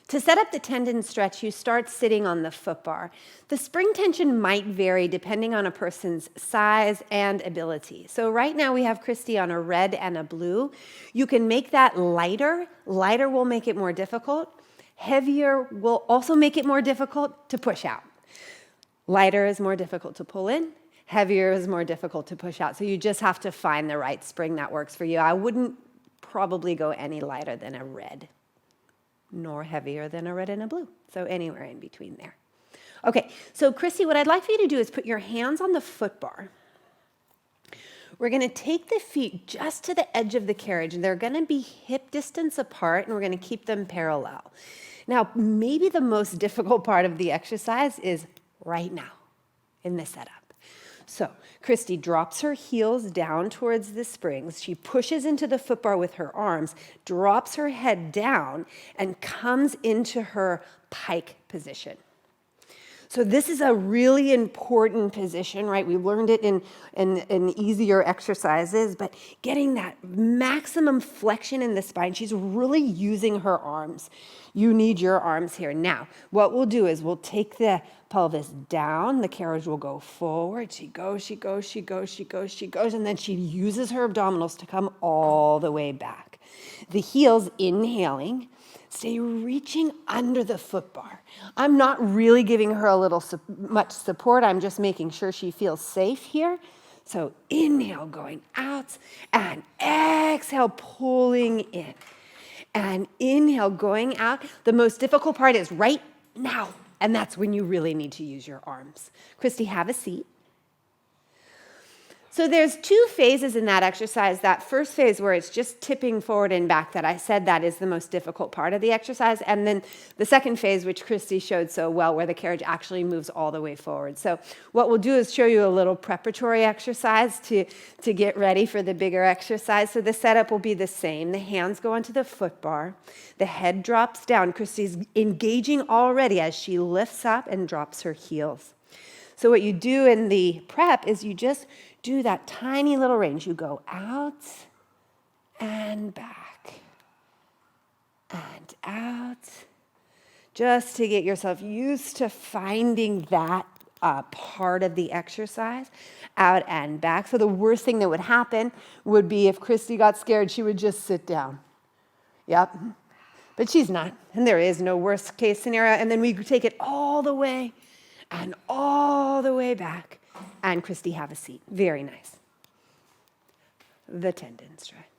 To set up the tendon stretch, you start sitting on the footbar. The spring tension might vary depending on a person's size and ability. So right now we have Christy on a red and a blue. You can make that lighter. Lighter will make it more difficult. Heavier will also make it more difficult to push out. Lighter is more difficult to pull in. Heavier is more difficult to push out. So you just have to find the right spring that works for you. I wouldn't probably go any lighter than a red, nor heavier than a red and a blue. So anywhere in between there. Okay, so Christy, what I'd like for you to do is put your hands on the footbar. We're going to take the feet just to the edge of the carriage. They're going to be hip distance apart, and we're going to keep them parallel. Now, maybe the most difficult part of the exercise is right now in this setup. So Christy drops her heels down towards the springs. She pushes into the footbar with her arms, drops her head down, and comes into her pike position. So this is a really important position, right? We learned it in easier exercises, but getting that maximum flexion in the spine, she's really using her arms. You need your arms here. Now, what we'll do is we'll take the pelvis down, the carriage will go forward. She goes, she goes, she goes, she goes, she goes, and then she uses her abdominals to come all the way back. The heels inhaling, stay reaching under the footbar. I'm not really giving her a little much support. I'm just making sure she feels safe here. So inhale, going out, and exhale, pulling in. And inhale, going out. The most difficult part is right now, and that's when you really need to use your arms. Christy, have a seat. So there's two phases in that exercise. That first phase where it's just tipping forward and back that I said that is the most difficult part of the exercise. And then the second phase, which Christy showed so well, where the carriage actually moves all the way forward. So what we'll do is show you a little preparatory exercise to get ready for the bigger exercise. So the setup will be the same. The hands go onto the footbar. The head drops down. Christy's engaging already as she lifts up and drops her heels. So what you do in the prep is you just do that tiny little range. You go out and back and out, just to get yourself used to finding that part of the exercise, out and back. So the worst thing that would happen would be if Christy got scared, she would just sit down. Yep. But she's not, and there is no worst case scenario. And then we take it all the way and all the way back. And Christy, have a seat. Very nice. The tendon stretch.